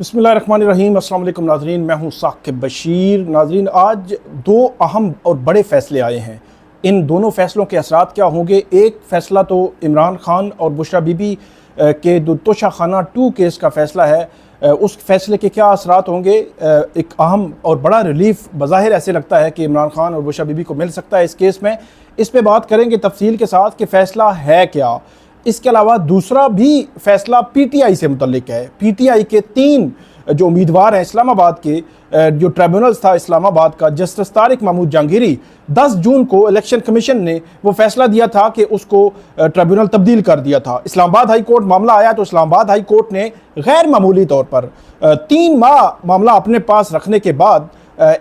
बिस्मिल्लाहिर्रहमानिर्रहीम। अस्सलाम वालेकुम नाज़रीन, मैं हूँ साकिब बशीर। नाज़रीन, आज दो अहम और बड़े फ़ैसले आए हैं। इन दोनों फ़ैसलों के असरात क्या होंगे? एक फ़ैसला तो इमरान खान और बुशरा बीबी के तोशाखाना 2 केस का फ़ैसला है। उस फ़ैसले के क्या असरात होंगे? एक अहम और बड़ा रिलीफ बज़ाहिर ऐसे लगता है कि इमरान खान और बुशरा बीबी को मिल सकता है इस केस में। इस पे बात करेंगे तफसील के साथ कि फ़ैसला है क्या। इसके अलावा दूसरा भी फ़ैसला पीटीआई से मुतल्लिक है। पीटीआई के 3 जो उम्मीदवार हैं इस्लामाबाद के, जो ट्रिब्यूनल था इस्लामाबाद का, जस्टिस तारिक महमूद जहांगीरी, 10 जून को इलेक्शन कमीशन ने वो फैसला दिया था कि उसको ट्रिब्यूनल तब्दील कर दिया था। इस्लामाबाद हाई कोर्ट मामला आया तो इस्लामाबाद हाई कोर्ट ने गैर मामूली तौर पर 3 माह मामला अपने पास रखने के बाद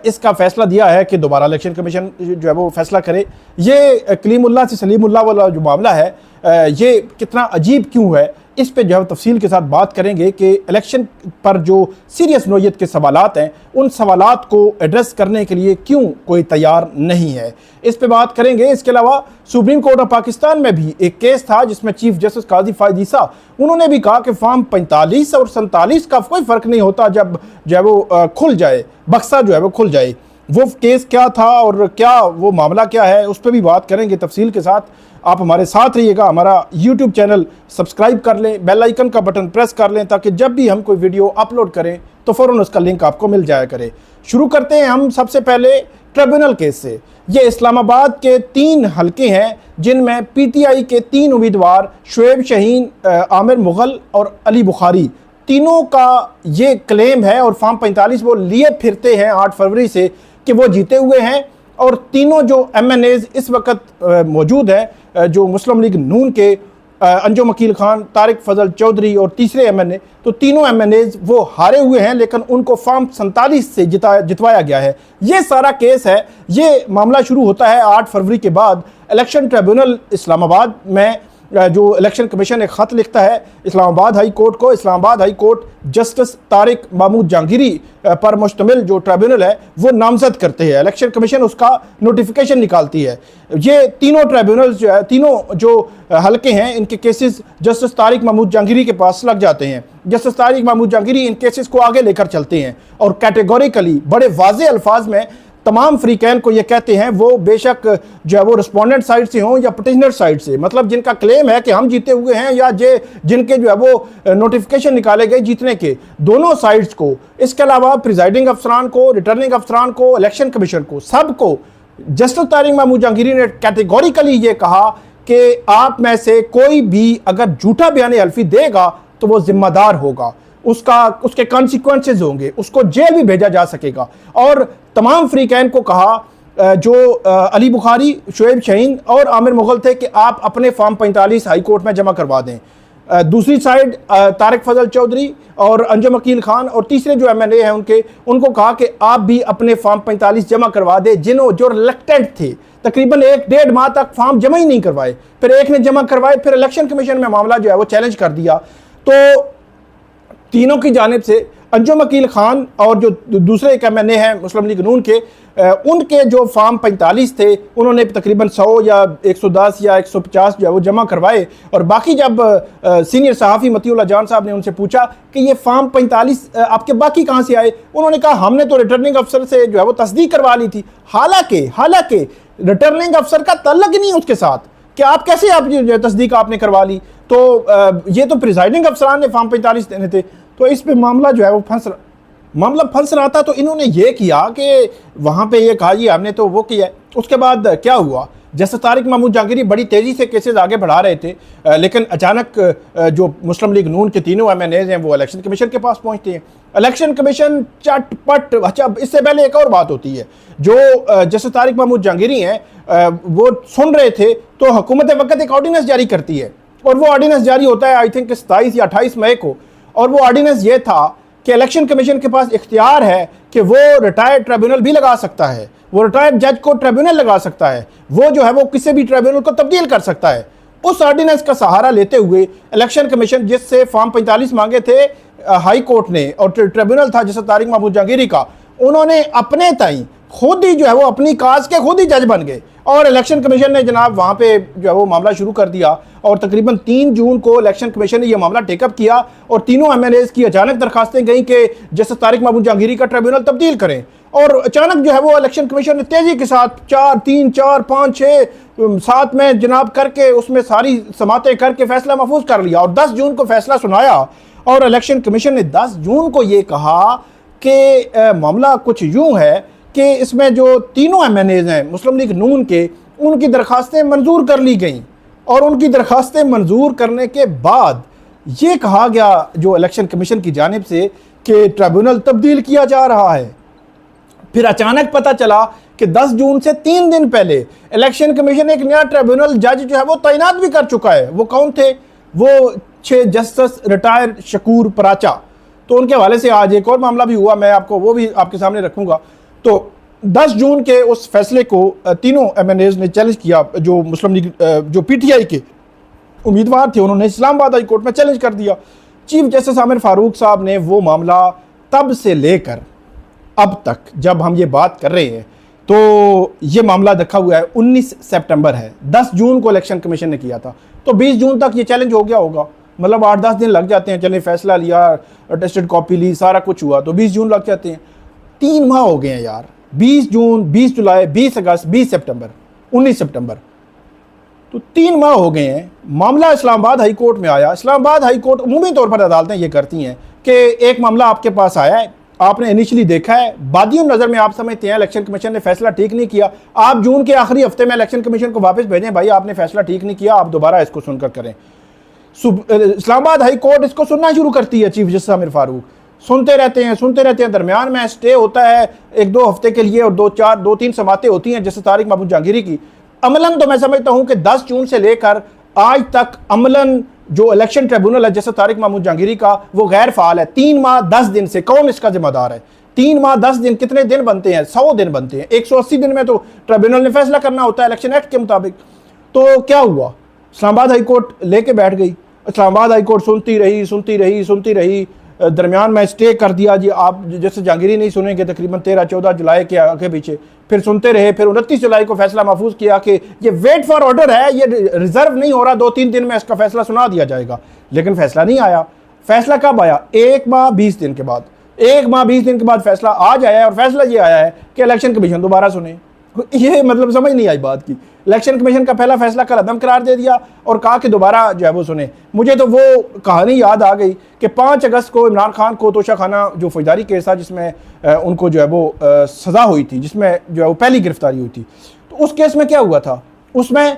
इसका फैसला दिया है कि दोबारा इलेक्शन कमीशन जो है वो फैसला करे। ये कलीमुल्लाह से सलीमुल्लाह वाला जो मामला है, ये कितना अजीब क्यों है, इस पे जो है तफसील के साथ बात करेंगे कि इलेक्शन पर जो सीरियस नोयत के सवालात हैं उन सवालात को एड्रेस करने के लिए क्यों कोई तैयार नहीं है, इस पे बात करेंगे। इसके अलावा सुप्रीम कोर्ट ऑफ पाकिस्तान में भी एक केस था जिसमें चीफ जस्टिस काजी फायद ईसा, उन्होंने भी कहा कि फॉर्म 45 और 47 का कोई फ़र्क नहीं होता जब जो है वो खुल जाए, बक्सा जो है वो खुल जाए। वो केस क्या था और क्या वो मामला क्या है, उस पर भी बात करेंगे तफसील के साथ। आप हमारे साथ रहिएगा। हमारा यूट्यूब चैनल सब्सक्राइब कर लें, बेल आइकन का बटन प्रेस कर लें ताकि जब भी हम कोई वीडियो अपलोड करें तो फ़ौरन उसका लिंक आपको मिल जाया करे। शुरू करते हैं हम सबसे पहले ट्रिब्यूनल केस से। ये इस्लामाबाद के 3 हलके हैं जिनमें पीटीआई के 3 उम्मीदवार शुएब शाहीन, आमिर मुग़ल और अली बुखारी, तीनों का ये क्लेम है और फॉर्म 45 वो लिए फिरते हैं 8 फरवरी से कि वो जीते हुए हैं। और तीनों जो MNAs इस वक्त मौजूद हैं, जो मुस्लिम लीग नून के अंजुम अकील खान, तारिक फजल चौधरी और तीसरे MNA, तो तीनों MNAs वो हारे हुए हैं लेकिन उनको फॉर्म 47 से जितवाया गया है। ये सारा केस है। ये मामला शुरू होता है 8 फरवरी के बाद। इलेक्शन ट्रिब्यूनल इस्लामाबाद में जो इलेक्शन कमीशन एक ख़त लिखता है इस्लामाबाद हाई कोर्ट को। Islamabad high court justice Tariq Mahmood Jahangiri पर मुश्तमिल जो ट्रिब्यूनल है वो नामजद करते हैं। इलेक्शन कमीशन उसका नोटिफिकेशन निकालती है। ये तीनों ट्रिब्यूनल्स जो है, तीनों जो हलके हैं, इनके केसेस जस्टिस तारिक महमूद जहांगीरी के पास लग जाते हैं। जस्टिस तारिक महमूद जहांगीरी इन केसेस को आगे लेकर चलते हैं और कैटेगोरिकली बड़े वाज़े अल्फाज में तमाम फ्रीकैन को ये कहते हैं, वो बेशक जो है वो रिस्पोंडेंट साइड से हों या पिटिशनर साइड से, मतलब जिनका क्लेम है कि हम जीते हुए हैं या जिनके जो है वो नोटिफिकेशन निकाले गए जीतने के, दोनों साइड्स को, इसके अलावा प्रिजाइडिंग अफसरान को, रिटर्निंग अफसरान को, इलेक्शन कमीशन को, सबको जस्टिस तारिक महमूद जहांगीरी ने कैटेगोरिकली ये कहा कि आप में से कोई भी अगर झूठा बयान हल्फी देगा तो वो जिम्मेदार होगा, उसके कॉन्सिक्वेंसेज होंगे, उसको जेल भी भेजा जा सकेगा। और तमाम फ्रीकैन को कहा जो अली बुखारी, शुएब शाहीन और आमिर मुग़ल थे कि आप अपने फॉर्म 45 हाई कोर्ट में जमा करवा दें। दूसरी साइड तारिक फजल चौधरी और अंजुम अकील खान और तीसरे जो MNA हैं उनको कहा कि आप भी अपने फॉर्म 45 जमा करवा दें। जो रिलेक्टेंट थे, तकरीबन 1-1.5 माह तक फॉर्म जमा ही नहीं करवाए, फिर एक ने जमा करवाए, फिर इलेक्शन कमीशन में मामला जो है वो चैलेंज कर दिया। तो तीनों की जानिब से अंजुम अकील खान और जो दूसरे एक MNA हैं मुस्लिम लीग नून के, उनके जो फॉर्म 45 थे उन्होंने तकरीबन 100 या 110 या 150 जो है वो जमा करवाए। और बाकी जब सीनियर सहाफ़ी मतीउल्लाह जान साहब ने उनसे पूछा कि ये फॉर्म 45 आपके बाकी कहाँ से आए, उन्होंने कहा हमने तो रिटर्निंग अफसर से जो है वो तस्दीक करवा ली थी। हालांकि रिटर्निंग अफसर का तल्लुक नहीं है उसके साथ कि आप कैसे आप तस्दीक आपने करवा ली। तो ये तो प्रिजाइडिंग अफसरान ने फॉर्म 45 देने थे। तो इस पे मामला जो है वो फंस रहा था। तो इन्होंने ये किया कि वहाँ पे ये कहा जी हमने तो वो किया है। उसके बाद क्या हुआ, जस्टिस तारिक महमूद जहांगीरी बड़ी तेज़ी से केसेस आगे बढ़ा रहे थे, लेकिन अचानक जो मुस्लिम लीग नून के तीनों MNAs हैं वो इलेक्शन कमीशन के पास पहुँचते हैं। इलेक्शन कमीशन चटपट, अच्छा इससे पहले एक और बात होती है, जो जस्टिस तारिक महमूद जहांगीरी हैं वो सुन रहे थे तो हुकूमत वक्त एक ऑर्डिनेंस जारी करती है और वो ऑर्डिनेंस जारी होता है आई थिंक 27 या 28 मई को। और वो ऑर्डिनेंस ये था कि इलेक्शन कमीशन के पास इख्तियार है कि वो रिटायर्ड ट्रिब्यूनल भी लगा सकता है, वो रिटायर्ड जज को ट्रिब्यूनल लगा सकता है, वो जो है वो किसी भी ट्रिब्यूनल को तब्दील कर सकता है। उस ऑर्डिनेंस का सहारा लेते हुए इलेक्शन कमीशन, जिससे फॉर्म 45 मांगे थे हाई कोर्ट ने और ट्रिब्यूनल था जैसे तारिक महमूद जहांगीरी का, उन्होंने अपने ताई खुद ही जो है वो अपनी काज के खुद ही जज बन गए और इलेक्शन कमीशन ने जनाब वहाँ पे जो है वो मामला शुरू कर दिया और तकरीबन 3 जून को इलेक्शन कमीशन ने यह मामला टेकअप किया और तीनों MNAs की अचानक दरखास्तें गई कि जस्टिस तारिक महमूद जहांगीरी का ट्रिब्यूनल तब्दील करें। और अचानक जो है वो इलेक्शन कमीशन ने तेज़ी के साथ 4, 3, 4, 5, 6, 7 में जनाब करके उसमें सारी समातें करके फैसला महफूज कर लिया और 10 जून को फैसला सुनाया। और इलेक्शन कमीशन ने 10 जून को ये कहा कि मामला कुछ यूँ है कि इसमें जो तीनों MNAs हैं मुस्लिम लीग नून के, उनकी दरखास्तें मंजूर कर ली गईं और उनकी दरखास्तें मंजूर करने के बाद ये कहा गया जो इलेक्शन कमीशन की जानिब से कि ट्रिब्यूनल तब्दील किया जा रहा है। फिर अचानक पता चला कि 10 जून से 3 दिन पहले इलेक्शन कमीशन एक नया ट्रिब्यूनल जज जो है वो तैनात भी कर चुका है। वो कौन थे? वो 6 जस्टिस रिटायर्ड शकूर पराचा। तो उनके हवाले से आज एक और मामला भी हुआ, मैं आपको वो भी आपके सामने रखूंगा। तो 10 जून के उस फैसले को तीनों MNAs ने चैलेंज किया। जो मुस्लिम लीग जो PTI के उम्मीदवार थे उन्होंने इस्लामाबाद हाई कोर्ट में चैलेंज कर दिया। चीफ जस्टिस आमिर फारूक साहब ने वो मामला तब से लेकर अब तक जब हम ये बात कर रहे हैं तो ये मामला रखा हुआ है 19 सितंबर है। 10 जून को इलेक्शन कमीशन ने किया था तो 20 जून तक ये चैलेंज हो गया होगा, मतलब 8-10 दिन लग जाते हैं। चले फैसला लिया, टेस्टेड कॉपी ली, सारा कुछ हुआ तो 20 जून लग जाते हैं। 3 माह हो गए हैं यार, 20 जून, 20 जुलाई, 20 अगस्त, 20 सितंबर, 19 सितंबर, तो 3 माह हो गए हैं। मामला इस्लामाबाद हाई कोर्ट में आया। इस्लामाबाद हाई कोर्ट उमूमी तौर पर अदालतें ये करती हैं कि एक मामला आपके पास आया है, आपने इनिशियली देखा है, बादियों नज़र में आप समझते हैं इलेक्शन कमीशन ने फैसला ठीक नहीं किया, आप जून के आखिरी हफ्ते में इलेक्शन कमीशन को वापस भेजें, भाई आपने फैसला ठीक नहीं किया, आप दोबारा इसको सुनकर करें। इस्लामाबाद हाई कोर्ट इसको सुनना शुरू करती है। चीफ जस्टिस आमिर फारूक सुनते रहते हैं, दरमियान में स्टे होता है 1-2 हफ्ते के लिए और 2-3 समातें होती हैं जैसे तारिक महमूद जहांगीरी की। अमलन तो मैं समझता हूं कि 10 जून से लेकर आज तक अमलन जो इलेक्शन ट्रिब्यूनल है जैसे तारिक महमूद जहांगीरी का वो गैर फाल है। 3 माह 10 दिन से कौन इसका जिम्मेदार है? 3 माह 10 दिन कितने दिन बनते हैं? 100 दिन बनते हैं। 180 दिन में तो ट्रिब्यूनल ने फैसला करना होता है इलेक्शन एक्ट के मुताबिक। तो क्या हुआ? इस्लामाबाद हाई कोर्ट लेके बैठ गई। इस्लामाबाद हाई कोर्ट सुनती रही, दरमियान में स्टे कर दिया जी, आप जैसे जहांगीरी नहीं सुनेंगे तकरीबन 13-14 जुलाई के आगे पीछे, फिर सुनते रहे। फिर 29 जुलाई को फैसला महफूज किया कि ये वेट फॉर ऑर्डर है, ये रिजर्व नहीं हो रहा, 2-3 दिन में इसका फैसला सुना दिया जाएगा। लेकिन फैसला नहीं आया। फैसला कब आया? 1 माह 20 दिन के बाद। 1 माह 20 दिन के बाद फैसला आज आया है और फैसला ये आया है कि इलेक्शन कमीशन दोबारा सुने। ये मतलब समझ नहीं आई बात की। इलेक्शन कमीशन का पहला फैसला कल अदम करार दे दिया और कहा कि दोबारा जो है वो सुने। मुझे तो वो कहानी याद आ गई कि 5 अगस्त को इमरान खान को तोशा खाना जो फौजदारी केस था जिसमें उनको जो है वो सज़ा हुई थी, जिसमें जो है वो पहली गिरफ्तारी हुई थी, तो उस केस में क्या हुआ था? उसमें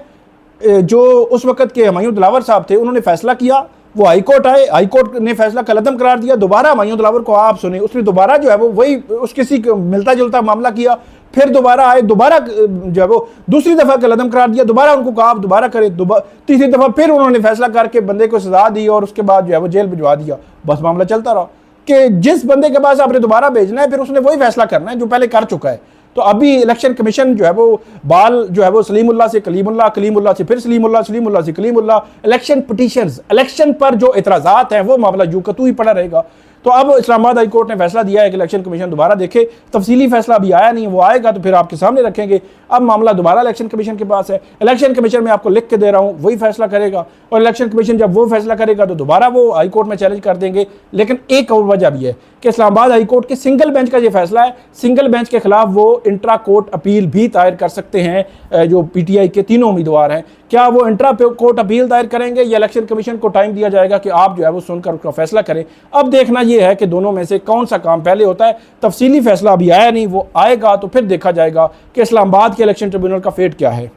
जो उस वक़्त के हुमायूं दिलावर साहब थे उन्होंने फैसला किया, वो हाई कोर्ट आए, हाई कोर्ट ने फैसला कलअदम करार दिया, दोबारा हुमायूं दिलावर को आप सुने, उसने दोबारा जो है वो वही उस किसी मिलता जुलता मामला किया, फिर दोबारा आए, दोबारा जो है वो दूसरी दफ़ा कलअदम करार दिया, दोबारा उनको कहा आप दोबारा करें, तीसरी दफ़ा फिर उन्होंने फैसला करके बंदे को सजा दी और उसके बाद जो है वो जेल भिजवा दिया। बस मामला चलता रहा कि जिस बंदे के पास आपने दोबारा भेजना है फिर उसने वही फैसला करना है जो पहले कर चुका है। तो अभी इलेक्शन कमीशन जो है वो बाल जो है वो सलीमुल्लाह से कलीमुल्लाह, कलीमुल्लाह से फिर सलीमुल्लाह, सलीमुल्लाह से कलीमुल्लाह, इलेक्शन पिटीशंस, इलेक्शन पर जो इतराज़ात हैं वो मामला यूं का तू ही पड़ा रहेगा। तो अब इस्लामाबाद हाई कोर्ट ने फैसला दिया है कि इलेक्शन कमीशन दोबारा देखे। तफसीली फैसला अभी आया नहीं, वो आएगा तो फिर आपके सामने रखेंगे। अब मामला दोबारा इलेक्शन कमीशन के पास है। इलेक्शन कमीशन में आपको लिख के दे रहा हूँ वही फैसला करेगा और इलेक्शन कमीशन जब वो फैसला करेगा तो दोबारा वो हाई कोर्ट में चैलेंज कर देंगे। लेकिन एक और वजह भी है कि इस्लामाबाद हाई कोर्ट के सिंगल बेंच का ये फैसला है, सिंगल बेंच के खिलाफ वो इंट्रा कोर्ट अपील भी दायर कर सकते हैं। जो PTI के तीनों उम्मीदवार हैं, क्या वो इंट्रा कोर्ट अपील दायर करेंगे या इलेक्शन कमीशन को टाइम दिया जाएगा कि आप जो है वो सुनकर उसका फैसला करें? अब देखना यह है कि दोनों में से कौन सा काम पहले होता है। तफसीली फैसला अभी आया नहीं, वो आएगा तो फिर देखा जाएगा कि इस्लामाबाद के इलेक्शन ट्रिब्यूनल का फेट क्या है।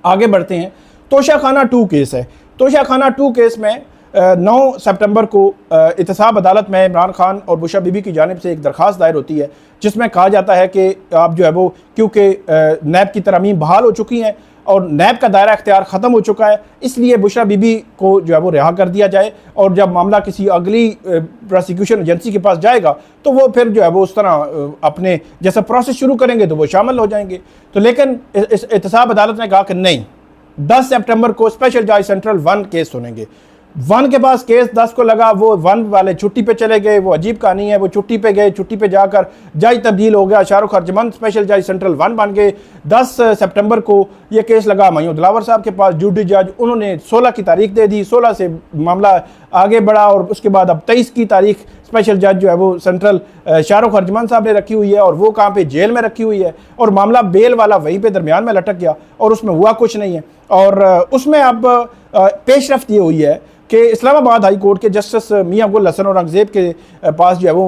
आगे बढ़ते हैं। तोशा खाना 2 केस है। तोशा खाना 2 केस में 9 सितंबर को एहतसाब अदालत में इमरान खान और बुशरा बीबी की जानिब से एक दरख्वास्त दायर होती है जिसमें कहा जाता है कि आप जो है वो क्योंकि नैब की तरमीम बहाल हो चुकी हैं और नैब का दायरा इख्तियार ख़त्म हो चुका है, इसलिए बुशरा बीबी को जो है वो रिहा कर दिया जाए और जब मामला किसी अगली प्रोसिक्यूशन एजेंसी के पास जाएगा तो वो फिर जो है वो उस तरह अपने जैसा प्रोसेस शुरू करेंगे तो वो शामिल हो जाएंगे। तो लेकिन इस एहतसाब अदालत ने कहा कि नहीं, 10 सितंबर को स्पेशल जज सेंट्रल 1 केस सुनेंगे। वन के पास केस 10 को लगा, वो वन वाले छुट्टी पे चले गए। वो अजीब कहानी है, वो छुट्टी पे गए, छुट्टी पे जाकर जज तब्दील हो गया, शाहरुख अर्जमंद स्पेशल जज सेंट्रल वन बन गए। 10 सितंबर को ये केस लगा मयूं दिलावर साहब के पास, ड्यूटी जज, उन्होंने 16 की तारीख दे दी, 16 से मामला आगे बढ़ा और उसके बाद अब 23 की तारीख स्पेशल जज जो है वो सेंट्रल शाहरुख अर्जमंद साहब ने रखी हुई है और वो कहाँ पे, जेल में रखी हुई है, और मामला बेल वाला वहीं पे दरमियान में लटक गया और उसमें हुआ कुछ नहीं है। और उसमें अब पेशरफ्त ये हुई है कि इस्लामाबाद हाई कोर्ट के जस्टिस मियां गुल हसन औरंगज़ेब के पास जो है वो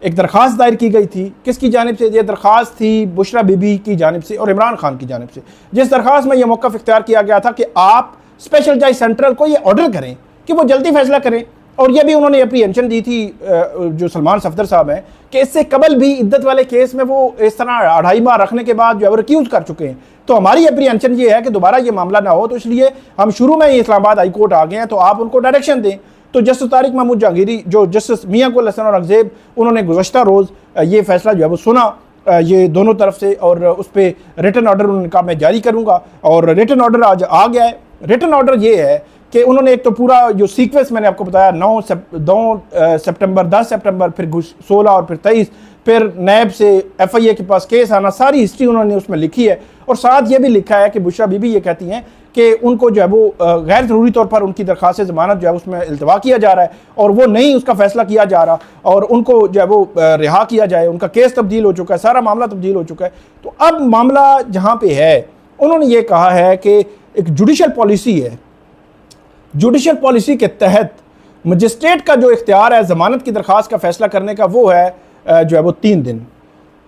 एक दरख्वास्त दायर की गई थी। किसकी जानिब से ये दरख्वास्त थी? बुशरा बीबी की जानिब से और इमरान खान की जानिब से, जिस दरख्वास्त में यह मौक़िफ़ इख्तियार किया गया था कि आप स्पेशल जज सेंट्रल को ये ऑर्डर करें कि वो जल्दी फैसला करें। और ये भी उन्होंने अप्रीहेंशन दी थी जो सलमान सफदर साहब हैं कि इससे कबल भी इद्दत वाले केस में वो इस तरह 2.5 माह रखने के बाद जो है वो रिक्यूज़ कर चुके हैं। तो हमारी अप्रीहेंशन ये है कि दोबारा ये मामला ना हो, तो इसलिए हम शुरू में ही इस्लामाबाद हाई कोर्ट आ गए हैं, तो आप उनको डायरेक्शन दें। तो जस्टिस तारिक महमूद जहांगीरी, जो जस्टिस मियां गुल हसन औरंगज़ेब, उन्होंने गुज़श्ता रोज़ ये फैसला जो है वो सुना ये दोनों तरफ से, और उस पर रिटन ऑर्डर उन्होंने कहा मैं जारी करूँगा, और रिटन ऑर्डर आज आ गया है। रिटन ऑर्डर ये है कि उन्होंने एक तो पूरा जो सीक्वेंस मैंने आपको बताया, 9 सितंबर, 10 सितंबर, फिर 16 और फिर 23, फिर नैब से FIA के पास केस आना, सारी हिस्ट्री उन्होंने उसमें लिखी है। और साथ ये भी लिखा है कि बुशरा बीबी ये कहती हैं कि उनको जो है वो गैर ज़रूरी तौर पर उनकी दरख्वास्त ज़मानत जो है उसमें इल्तवा किया जा रहा है और वो नहीं उसका फैसला किया जा रहा, और उनको जो है वो रिहा किया जाए। उनका केस तब्दील हो चुका है, सारा मामला तब्दील हो चुका है। तो अब मामला जहाँ पे है, उन्होंने ये कहा है कि एक जुडिशल पॉलिसी है, जुडिशल पॉलिसी के तहत मजिस्ट्रेट का जो इख्तियार है ज़मानत की दरख्वास्त का फ़ैसला करने का, वो है जो है वो 3 दिन,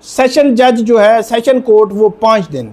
सेशन जज जो है सेशन कोर्ट वो 5 दिन,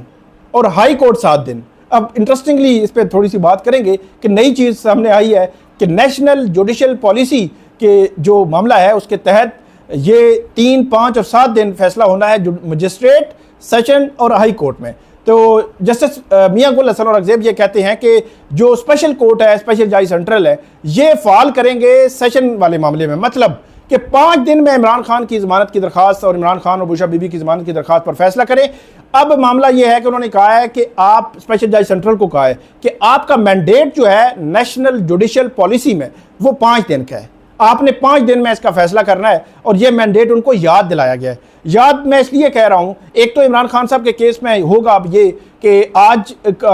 और हाई कोर्ट 7 दिन। अब इंटरेस्टिंगली इस पर थोड़ी सी बात करेंगे कि नई चीज़ सामने आई है कि नेशनल जुडिशल पॉलिसी के जो मामला है उसके तहत ये 3, 5 और 7 दिन फैसला होना है मजिस्ट्रेट, सेशन और हाई कोर्ट में। तो जस्टिस मियां गुल हसन औरंगज़ेब ये कहते हैं कि जो स्पेशल कोर्ट है, स्पेशल जज सेंट्रल है, ये फाल करेंगे सेशन वाले मामले में। मतलब कि 5 दिन में इमरान खान की ज़मानत की दरख्वास्त और इमरान खान और बुशरा बीबी की ज़मानत की दरख्वास्त पर फैसला करें। अब मामला ये है कि उन्होंने कहा है कि आप, स्पेशल जज सेंट्रल को कहा है कि आपका मैंडेट जो है नेशनल जुडिशल पॉलिसी में वो 5 दिन का है, आपने 5 दिन में इसका फैसला करना है, और ये मैंडेट उनको याद दिलाया गया है। याद मैं इसलिए कह रहा हूँ, एक तो इमरान खान साहब के केस में होगा अब ये कि आज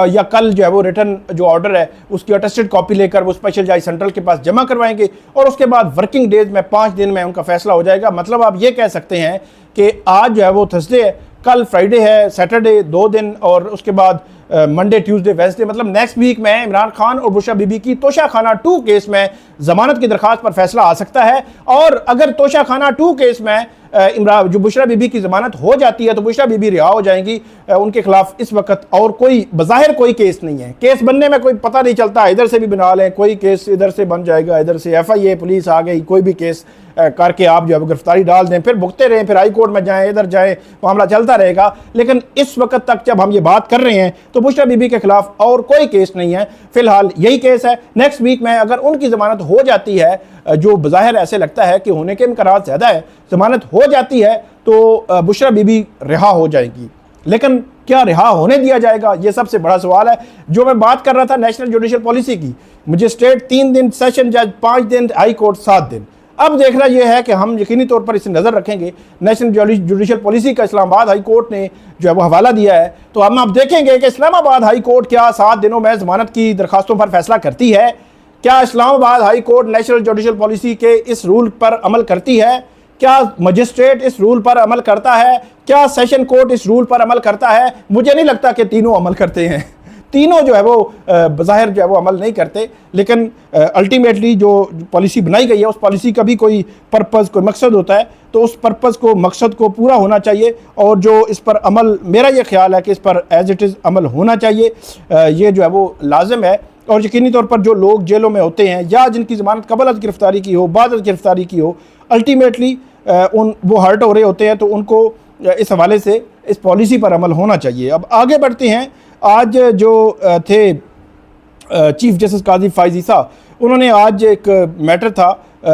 या कल जो है वो रिटर्न जो ऑर्डर है उसकी अटेस्टेड कॉपी लेकर वो स्पेशल जज सेंट्रल के पास जमा करवाएंगे, और उसके बाद वर्किंग डेज में 5 दिन में उनका फैसला हो जाएगा। मतलब आप ये कह सकते हैं कि आज जो है वो थर्सडे है, कल फ्राइडे है, सैटरडे 2 दिन, और उसके बाद मंडे, ट्यूसडे, वेंसडे, मतलब नेक्स्ट वीक में इमरान खान और बुशरा बीबी की तोशाखाना 2 केस में ज़मानत की दरख्वास्त पर फैसला आ सकता है। और अगर तोशाखाना 2 केस में इमरान जो बुशरा बीबी की ज़मानत हो जाती है तो बुशरा बीबी रिहा हो जाएंगी। उनके खिलाफ इस वक्त और कोई बज़ाहिर कोई केस नहीं है, केस बनने में कोई पता नहीं चलता, इधर से भी बना लें, कोई केस इधर से बन जाएगा, इधर से FIA पुलिस आ गई, कोई भी केस करके आप जो है गिरफ्तारी डाल दें, फिर भुगते रहें, फिर हाई कोर्ट में जाएं, इधर जाएं, मामला चलता रहेगा। लेकिन इस वक्त तक जब हम ये बात कर रहे हैं तो बुशरा बीबी के खिलाफ और कोई केस नहीं है, फिलहाल यही केस है। नेक्स्ट वीक में अगर उनकी ज़मानत हो जाती है, जो बज़ाहिर ऐसे लगता है कि होने के इम्कान ज़्यादा है, ज़मानत हो जाती है तो बुशरा बीबी रिहा हो जाएगी। लेकिन क्या रिहा होने दिया जाएगा, ये सबसे बड़ा सवाल है। जो मैं बात कर रहा था नेशनल जुडिशल पॉलिसी की, मजिस्ट्रेट 3 दिन, सेशन जज 5 दिन, हाई कोर्ट 7 दिन। अब देखना यह है कि हम यकीनी तौर पर इसे नज़र रखेंगे। नेशनल जुडिशल पॉलिसी का इस्लामाबाद हाई कोर्ट ने जो है वो हवाला दिया है, तो हम अब देखेंगे कि इस्लामाबाद हाई कोर्ट क्या 7 दिनों में ज़मानत की दरखास्तों पर फैसला करती है। क्या Islamabad high court national judicial policy के इस रूल पर अमल करती है? क्या मजिस्ट्रेट इस रूल पर अमल करता है? क्या सेशन कोर्ट इस रूल पर अमल करता है? मुझे नहीं लगता कि तीनों अमल करते हैं। तीनों जो है वो बज़ाहिर जो है वो अमल नहीं करते, लेकिन अल्टीमेटली जो पॉलिसी बनाई गई है उस पॉलिसी का भी कोई पर्पज़, कोई मकसद होता है, तो उस पर्पज़ को, मकसद को पूरा होना चाहिए। और जो इस पर अमल, मेरा ये ख्याल है कि इस पर एज इट इज़ अमल होना चाहिए, ये जो है वो लाजिम है। और यकीनी तौर पर जो लोग जेलों में होते हैं या जिनकी ज़मानत कबल अज़ गिरफ्तारी की हो, बाद अज़ गिरफ्तारी की हो, अल्टीमेटली वो हर्ट हो रहे होते हैं, तो उनको इस हवाले से इस पॉलिसी पर अमल होना चाहिए। अब आगे बढ़ते हैं। आज जो थे चीफ जस्टिस काजी फायज़ी साहब, उन्होंने आज एक मैटर था,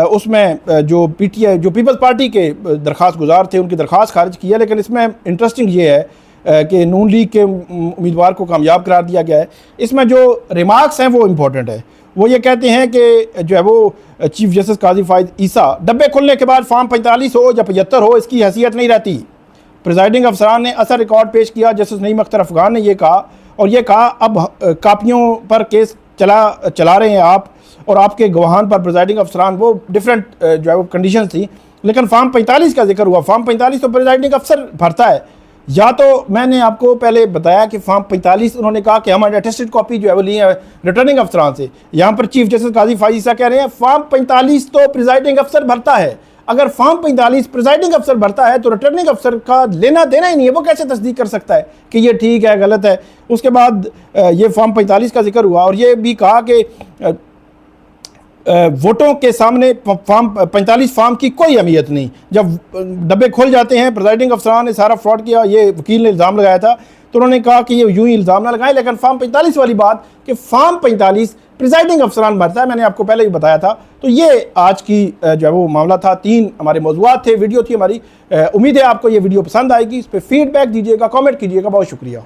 उसमें जो PTI, जो पीपल्स पार्टी के दरख्वास्त गुजार थे, उनकी दरख्वास्त खारिज की है। लेकिन इसमें इंटरेस्टिंग ये है कि नून लीग के उम्मीदवार को कामयाब करार दिया गया है। इसमें जो रिमार्क्स हैं वो इम्पोर्टेंट है। वो ये कहते हैं कि जो है वो चीफ जस्टिस काजी फाइज ईसा, डब्बे खुलने के बाद फॉर्म 45 हो या 75 हो, इसकी हैसियत नहीं रहती। प्रिजाइडिंग अफसरान ने असर रिकॉर्ड पेश किया। जस्टिस नईम अख्तर अफगान ने ये कहा, और ये कहा अब कापियों पर केस चला रहे हैं आप, और आपके गवाहान पर प्रिजाइडिंग अफसरान, वो डिफरेंट जो है वो कंडीशन थी, लेकिन फॉर्म 45 का जिक्र हुआ। फॉर्म 45 तो प्रिजाइडिंग अफसर भरता है। या तो मैंने आपको पहले बताया कि फॉर्म 45 उन्होंने कहा कि हमारे अटेस्टेड कॉपी जो है वो ली है रिटर्निंग अफसरान से। यहाँ पर चीफ जस्टिस काजी फाइज ईसा कह रहे हैं फॉर्म 45 तो प्रिजाइडिंग अफसर भरता है। अगर फॉर्म 45 प्रिजाइडिंग अफसर भरता है तो रिटर्निंग अफसर का लेना देना ही नहीं है, वो कैसे तस्दीक कर सकता है कि ये ठीक है गलत है। उसके बाद ये फॉर्म 45 का जिक्र हुआ, और ये भी कहा कि वोटों के सामने फॉर्म 45 फॉर्म की कोई अहमियत नहीं। जब डब्बे खोल जाते हैं, प्रिजाइडिंग अफसरान ने सारा फ्रॉड किया, ये वकील ने इल्ज़ाम लगाया था, तो उन्होंने कहा कि ये यूं ही इल्ज़ाम ना लगाएं। लेकिन फॉर्म 45 वाली बात कि फॉर्म 45 प्रिजाइडिंग अफसरान भरता है, मैंने आपको पहले भी बताया था। तो ये आज की जो है वो मामला था। 3 हमारे मौज़ूआत थे, वीडियो थी हमारी। उम्मीद है आपको ये वीडियो पसंद आएगी। इस पर फीडबैक दीजिएगा, कॉमेंट कीजिएगा। बहुत शुक्रिया।